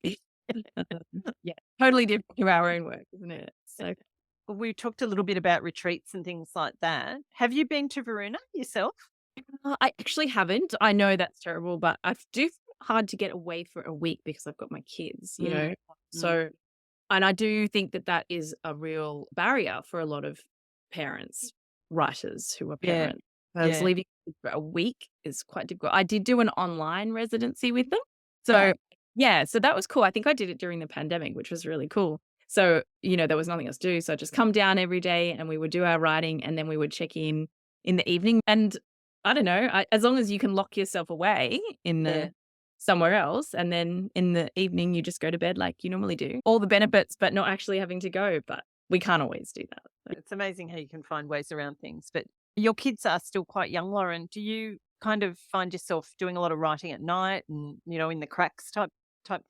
Yeah, totally different to our own work, isn't it? So Well, we talked a little bit about retreats and things like that. Have you been to Varuna yourself? I actually haven't. I know that's terrible, but I do find it hard to get away for a week because I've got my kids, Mm, mm, So, and I do think that that is a real barrier for a lot of parents, writers who are yeah, parents, because yeah. leaving for a week is quite difficult. I did do an online residency with them. So, Right. yeah, so that was cool. I think I did it during the pandemic, which was really cool. So, there was nothing else to do. So I just come down every day and we would do our writing, and then we would check in the evening. And I don't know, as long as you can lock yourself away in Yeah. the somewhere else, and then in the evening you just go to bed like you normally do. All the benefits, but not actually having to go, but we can't always do that. So It's amazing how you can find ways around things. But your kids are still quite young, Lauren. Do you kind of find yourself doing a lot of writing at night and, in the cracks type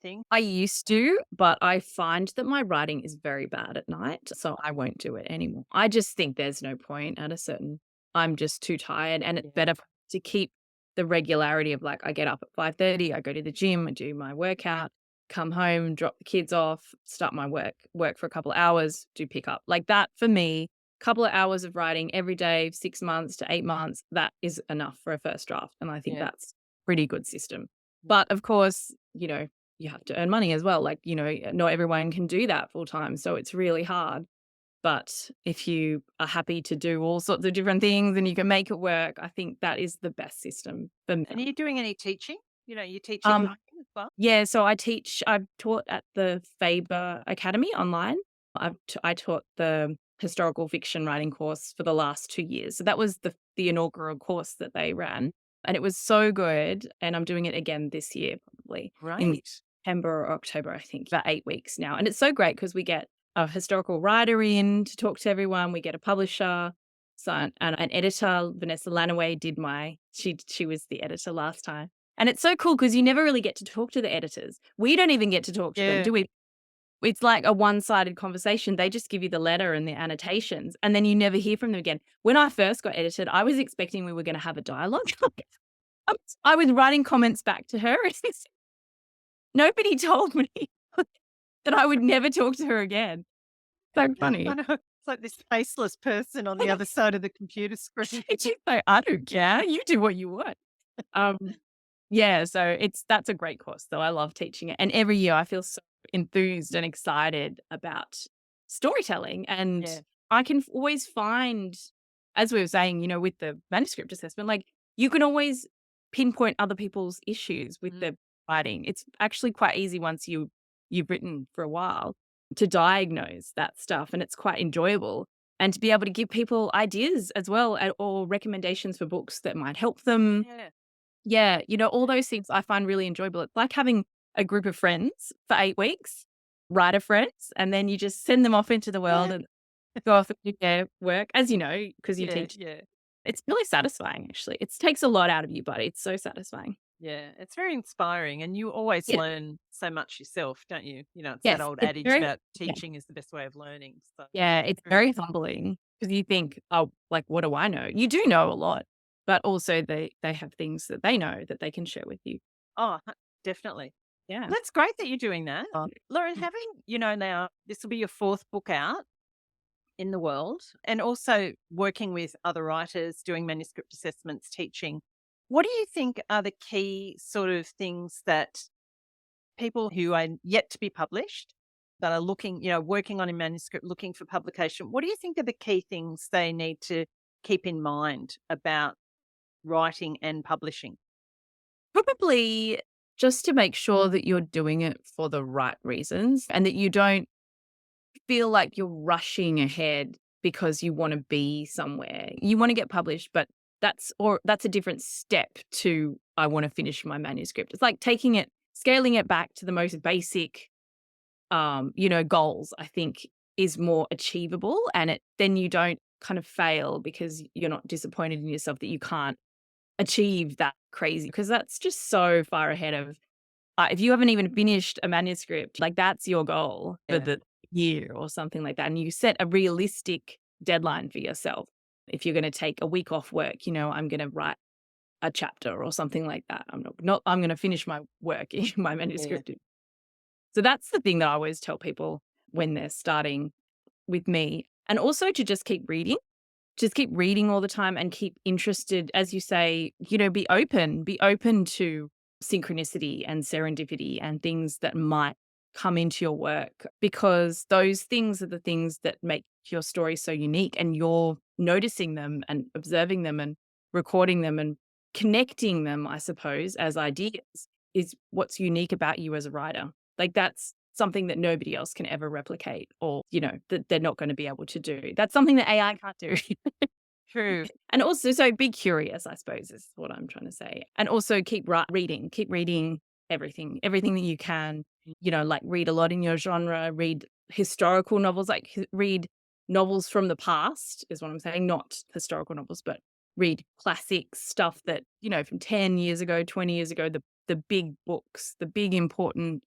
thing? I used to, but I find that my writing is very bad at night, so I won't do it anymore. I just think there's no point at a certain I'm just too tired, and it's Yeah. better to keep the regularity of, like, I get up at 5:30, I go to the gym, I do my workout, come home, drop the kids off, start my work for a couple of hours, do pickup. Like that for me, couple of hours of writing every day, 6 months to 8 months, that is enough for a first draft, and I think Yeah. that's pretty good system. But of course, you have to earn money as well. Like, not everyone can do that full time. So it's really hard. But if you are happy to do all sorts of different things and you can make it work, I think that is the best system for me. And are you doing any teaching? You're teaching Um, writing as well? yeah, so I've taught at the Faber Academy online. I taught the historical fiction writing course for the last 2 years. So that was the inaugural course that they ran. And it was so good. And I'm doing it again this year, probably in Great. September or October, I think, about 8 weeks now. And it's so great because we get a historical writer in to talk to everyone. We get a publisher, so and an editor. Vanessa Lanaway she was the editor last time. And it's so cool because you never really get to talk to the editors. We don't even get to talk to them, Yeah. do we? It's like a one-sided conversation. They just give you the letter and the annotations, and then you never hear from them again. When I first got edited, I was expecting we were going to have a dialogue. I was writing comments back to her. Nobody told me that I would never talk to her again. So I funny. know. It's like this faceless person on the other side of the computer screen. It's just like, I don't care. You do what you want. Um, yeah, so that's a great course, though. I love teaching it. And every year I feel so enthused and excited about storytelling. And Yeah. I can always find, as we were saying, with the manuscript assessment, like you can always pinpoint other people's issues with Mm. the writing. It's actually quite easy once you've written for a while to diagnose that stuff. And it's quite enjoyable. And to be able to give people ideas as well, or recommendations for books that might help them. Yeah. Yeah, all those things I find really enjoyable. It's like having a group of friends for 8 weeks, writer friends, and then you just send them off into the world Yeah. and go off and do their work, as you know, because you Yeah, teach. yeah. It's really satisfying, actually. It takes a lot out of you, but it's so satisfying. Yeah, it's very inspiring, and you always Yeah. learn so much yourself, don't you? You know, it's that Yes, old it's adage very about yeah. teaching is the best way of learning. So Yeah, it's true. very humbling because you think, "Oh, like, what do I know?" You do know a lot, but also they have things that they know that they can share with you. Oh, definitely. Yeah. Well, that's great that you're doing that. Oh, Lauren, mm. having, now this will be your fourth book out in the world, and also working with other writers, doing manuscript assessments, teaching. What do you think are the key sort of things that people who are yet to be published, that are looking, working on a manuscript, looking for publication, what do you think are the key things they need to keep in mind about writing and publishing? Probably just to make sure that you're doing it for the right reasons and that you don't feel like you're rushing ahead because you wanna be somewhere. You wanna get published, but that's a different step to, "I wanna finish my manuscript." It's like scaling it back to the most basic, goals, I think is more achievable, and then you don't kind of fail because you're not disappointed in yourself that you can't achieve that crazy because that's just so far ahead of if you haven't even finished a manuscript, like, that's your goal for Yeah. the year or something like that, and you set a realistic deadline for yourself. If you're gonna take a week off work, I'm gonna write a chapter or something like that. I'm gonna finish my work in my Yeah. manuscript. So that's the thing that I always tell people when they're starting with me, and also to just keep reading. Just keep reading all the time and keep interested, as you say, be open to synchronicity and serendipity and things that might come into your work because those things are the things that make your story so unique and you're noticing them and observing them and recording them and connecting them, I suppose, as ideas is what's unique about you as a writer. Like that's something that nobody else can ever replicate or, that they're not going to be able to do. That's something that AI can't do. True. And also, so be curious, I suppose, is what I'm trying to say. And also keep reading everything that you can, like read a lot in your genre, read historical novels, like read novels from the past, is what I'm saying, not historical novels, but read classic stuff that, from 10 years ago, 20 years ago, the big books, the big important,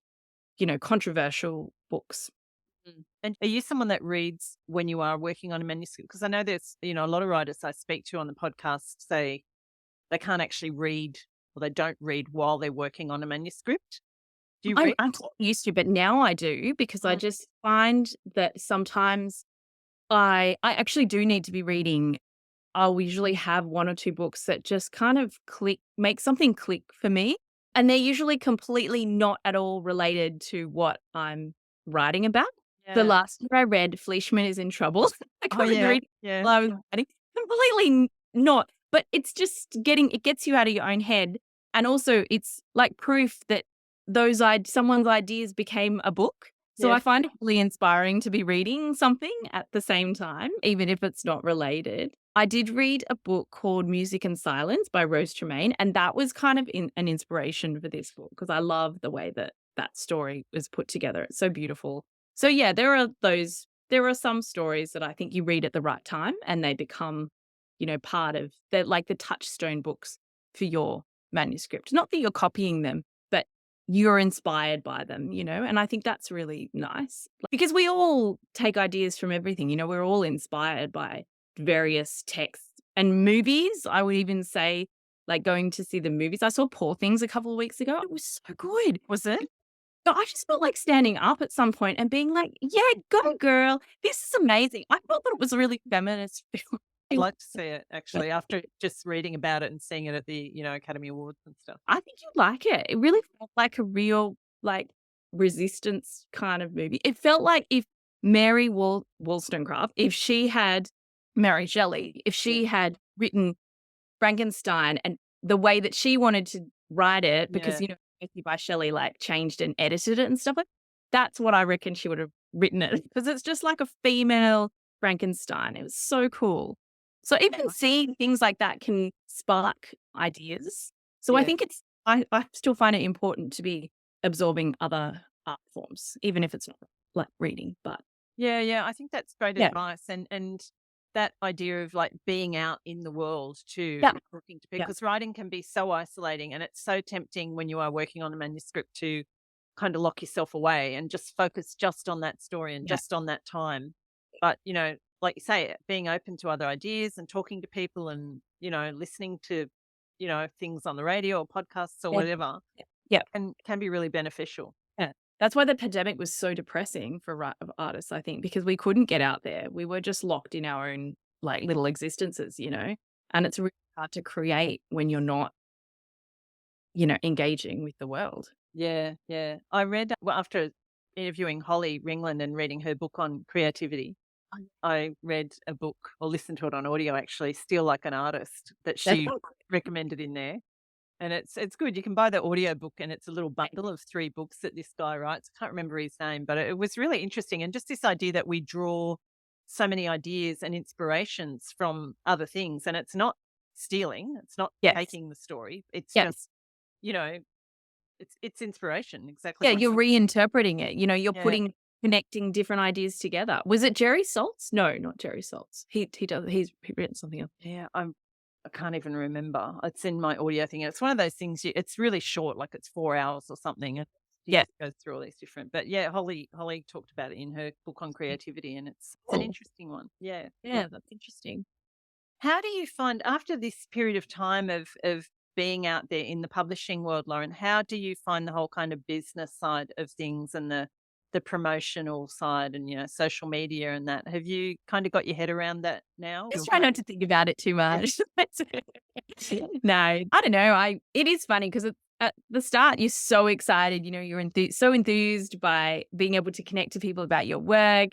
controversial books. And are you someone that reads when you are working on a manuscript? Because I know there's, a lot of writers I speak to on the podcast say they can't actually read, or they don't read while they're working on a manuscript. Do you read? I'm quite used to, but now I do because I Mm. just find that sometimes I actually do need to be reading. I'll usually have 1 or 2 books that just kind of make something click for me, and they're usually completely not at all related to what I'm writing about. The Yeah. last year I read Fleishman is in Trouble. I Oh, got to yeah. read Yeah. while I was writing. Completely not, but it's just it gets you out of your own head, and also it's like proof that someone's ideas became a book. So Yeah. I find it really inspiring to be reading something at the same time, even if it's not related. I did read a book called Music and Silence by Rose Tremaine, and that was kind of an inspiration for this book because I love the way that that story was put together. It's so beautiful. So yeah, there are some stories that I think you read at the right time and they become, they're like the touchstone books for your manuscript. Not that you're copying them, but you're inspired by them, and I think that's really nice. Because we all take ideas from everything, we're all inspired by various texts and movies. I would even say, like going to see the movies. I saw Poor Things a couple of weeks ago. It was so good. Was it? So I just felt like standing up at some point and being like, "Yeah, go girl. This is amazing." I felt that it was a really feminist film. I'd like to see it actually after just reading about it and seeing it at the, Academy Awards and stuff. I think you'd like it. It really felt like a real, like, resistance kind of movie. It felt like if Wollstonecraft, if she had Mary Shelley, if Yeah. she had written Frankenstein and the way that she wanted to write it, because, Yeah. Percy by Shelley, like, changed and edited it and stuff like that's what I reckon she would have written it because it's just like a female Frankenstein. It was so cool. So even seeing things like that can spark ideas. So I Yeah. think I still find it important to be absorbing other art forms, even if it's not like reading, but Yeah, yeah, I think that's great Yeah. advice, and that idea of, like, being out in the world too, Yeah. talking to people, Yeah. because writing can be so isolating, and it's so tempting when you are working on a manuscript to kinda lock yourself away and just focus just on that story and Yeah. just on that time. But, like you say, being open to other ideas and talking to people and, listening to, things on the radio or podcasts or Yeah. whatever Yeah. Yeah. can be really beneficial. Yeah. That's why the pandemic was so depressing for artists, I think, because we couldn't get out there. We were just locked in our own like little existences, and it's really hard to create when you're not, engaging with the world. Yeah, yeah. I read, well, after interviewing Holly Ringland and reading her book on creativity, I read a book or listened to it on audio actually, Steal Like an Artist, that That's she recommended in there. And it's good. You can buy the audio book and it's a little right. bundle of 3 books that this guy writes. I can't remember his name, but it was really interesting. And just this idea that we draw so many ideas and inspirations from other things. And it's not stealing, it's not Yes. taking the story. It's Yes. just, you know, it's inspiration, exactly Yeah, like you're you. reinterpreting it. You're Yeah. connecting different ideas together. Was it Jerry Saltz? No, not Jerry Saltz. He's written something else. Yeah, I can't even remember. It's in my audio thing. It's one of those things it's really short, like it's 4 hours or something, and she Yeah. just goes through all these different, but yeah, Holly talked about it in her book on creativity, and it's an Oh, interesting one. Yeah, yeah. yeah, that's interesting. How do you find after this period of time of being out there in the publishing world, Lauren, how do you find the whole kind of business side of things and the promotional side and, social media and that? Have you kind of got your head around that now? Just try not to think about it too much. No, I don't know. It is funny because at the start you're so excited, you're so enthused by being able to connect to people about your work,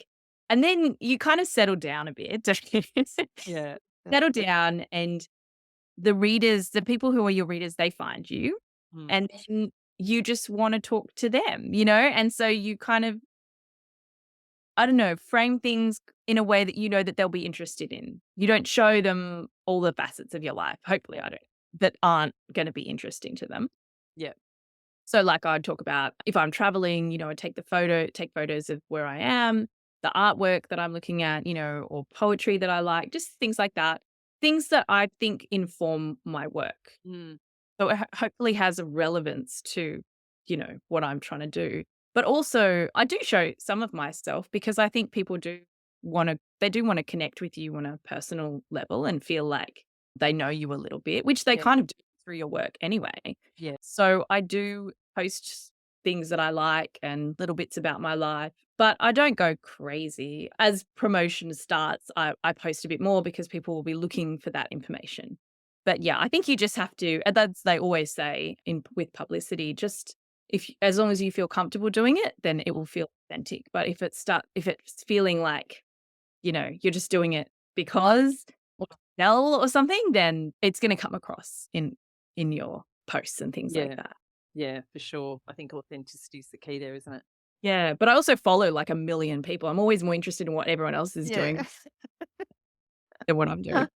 and then you kind of settle down a bit. Yeah. Settle down, and the people who are your readers, they find you, Mm. and then you just want to talk to them, and so you kind of, I don't know, frame things in a way that you know that they'll be interested in. You don't show them all the facets of your life, hopefully I don't, that aren't gonna be interesting to them. Yeah. So, like, I'd talk about if I'm traveling, I take photos of where I am, the artwork that I'm looking at, or poetry that I like, just things like that. Things that I think inform my work. Mm. So it hopefully has a relevance to, what I'm trying to do. But also, I do show some of myself because I think people do want to connect with you on a personal level and feel like they know you a little bit, which they Yeah. kind of do through your work anyway. Yeah. So I do post things that I like and little bits about my life, but I don't go crazy. As promotion starts, I post a bit more because people will be looking for that information. But yeah, I think you just have to, and that's they always say in with publicity, just as long as you feel comfortable doing it, then it will feel authentic. But if it's feeling like, you're just doing it because or to sell or something, then it's going to come across in your posts and things like Yeah. that. Yeah, for sure. I think authenticity is the key there, isn't it? Yeah, but I also follow like a million people. I'm always more interested in what everyone else is Yeah. doing than what I'm doing.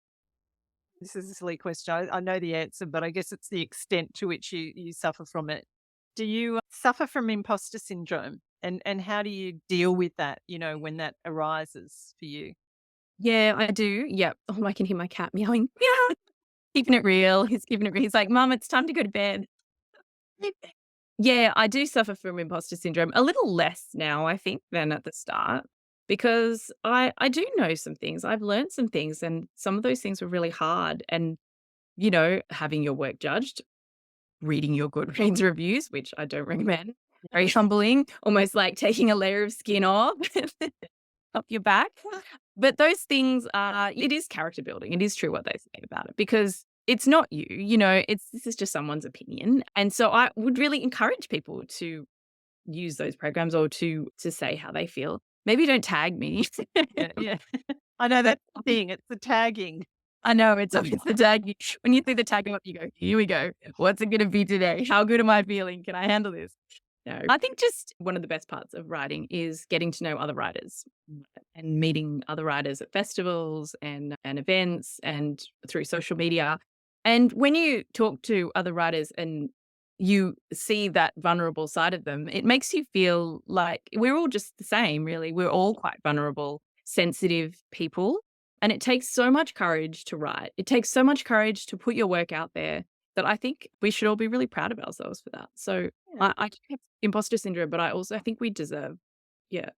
This is a silly question. I know the answer, but I guess it's the extent to which you suffer from it. Do you suffer from imposter syndrome? And how do you deal with that, when that arises for you? Yeah, I do. Yeah. Oh, I can hear my cat meowing. Yeah. Keeping it real. He's keeping it real. He's like, Mum, it's time to go to bed. Yeah, I do suffer from imposter syndrome a little less now, I think, than at the start because I do know some things. I've learned some things, and some of those things were really hard. And, having your work judged, reading your Goodreads reviews, which I don't recommend, very humbling, almost like taking a layer of skin off, off your back. But those things it is character building. It is true what they say about it because it's not you, this is just someone's opinion. And so I would really encourage people to use those programs or to say how they feel. Maybe don't tag me. Yeah, yeah. I know that's the thing. It's the tagging. I know it's the tag. When you see the tag up, you go, here we go. What's it going to be today? How good am I feeling? Can I handle this? No, I think just one of the best parts of writing is getting to know other writers and meeting other writers at festivals and events and through social media. And when you talk to other writers and you see that vulnerable side of them, it makes you feel like we're all just the same, really. We're all quite vulnerable, sensitive people. And it takes so much courage to write. It takes so much courage to put your work out there that I think we should all be really proud of ourselves for that. So Yeah. I do have imposter syndrome, but I also think we deserve, yeah,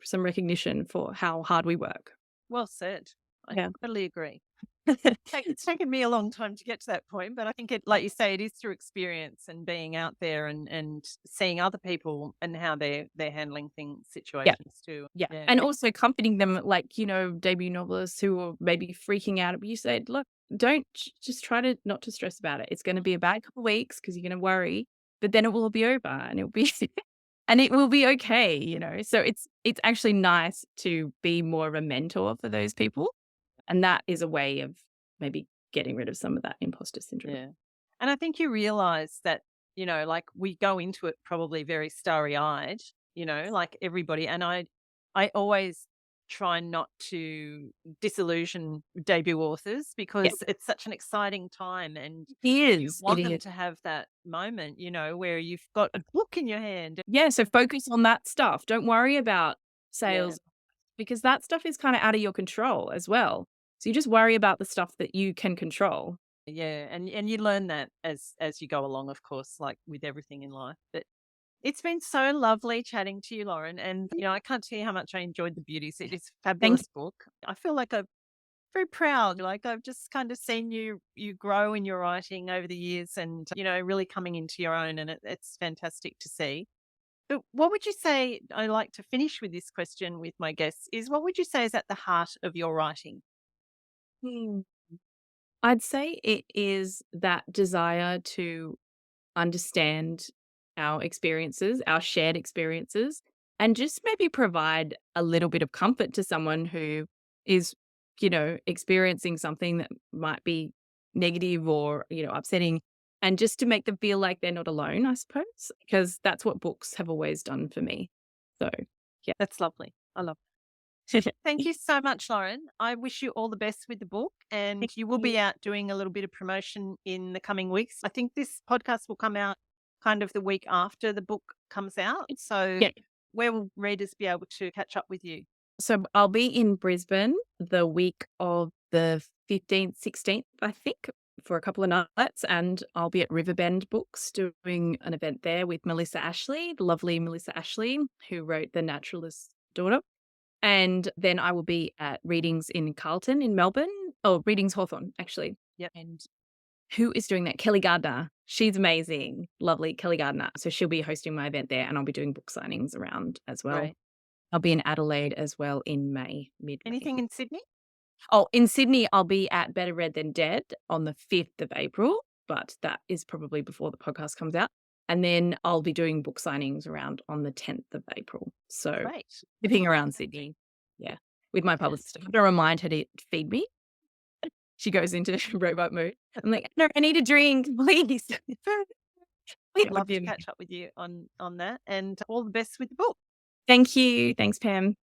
some recognition for how hard we work. Well said. I Yeah. totally agree. It's taken me a long time to get to that point, but I think it, like you say, it is through experience and being out there and seeing other people and how they're handling things, Yeah. situations too. Yeah, Yeah. and also comforting them, like, debut novelists who are maybe freaking out, but you said, "Look, don't just try to not to stress about it. It's gonna be a bad couple of weeks because 'cause you're gonna worry, but then it will be over and it'll be and it will be okay," you know? So it's actually nice to be more of a mentor for those people, and that is a way of maybe getting rid of some of that imposter syndrome. Yeah. And I think you realize that, like we go into it probably very starry eyed, like everybody. And I always try not to disillusion debut authors Yeah, because it's such an exciting time and it you is, it want them is. to have that moment, where you've got a book in your hand. Yeah, so focus on that stuff. Don't worry about Yeah. sales because that stuff is kinda out of your control as well. So you just worry about the stuff that you can control. Yeah. And you learn that as you go along, of course, like with everything in life. But it's been so lovely chatting to you, Lauren. And, I can't tell you how much I enjoyed the Beauties. It is a Thank fabulous book. I feel like I'm very proud. Like I've just kind of seen you grow in your writing over the years and, really coming into your own. And it's fantastic to see. But what would you say, I like to finish with this question with my guests, is what would you say is at the heart of your writing? you. I'd say it is that desire to understand our experiences, our shared experiences, and just maybe provide a little bit of comfort to someone who is, experiencing something that might be negative or, upsetting. And just to make them feel like they're not alone, I suppose, because that's what books have always done for me. So, yeah. That's lovely. I love Thank you so much, Lauren. I wish you all the best with the book, and Thank you will you. be out doing a little bit of promotion in the coming weeks. I think this podcast will come out kind of the week after the book comes out. So, Yeah. where will readers be able to catch up with you? So I'll be in Brisbane the week of the 15th, 16th, I think, for a couple of nights. And I'll be at Riverbend Books doing an event there with Melissa Ashley, the lovely Melissa Ashley, who wrote The Naturalist's Daughter. And then I will be at readings in Carlton in Melbourne. Oh, readings Hawthorne, actually. Yep. And who is doing that? Kelly Gardner. She's amazing. Lovely Kelly Gardner. So she'll be hosting my event there and I'll be doing book signings around as well. Great. I'll be in Adelaide as well in May, mid-May. Anything in Sydney? Oh, in Sydney, I'll be at Better Read Than Dead on the 5th of April, but that is probably before the podcast comes out. And then I'll be doing book signings around on the 10th of April. So Great. dipping around Sydney. Yeah. With my publicist. I have to remind her to feed me. She goes into robot mode. I'm like, no, I need a drink, please. I'd love to catch up with you on that, and all the best with the book. Thank you. Thanks, Pam.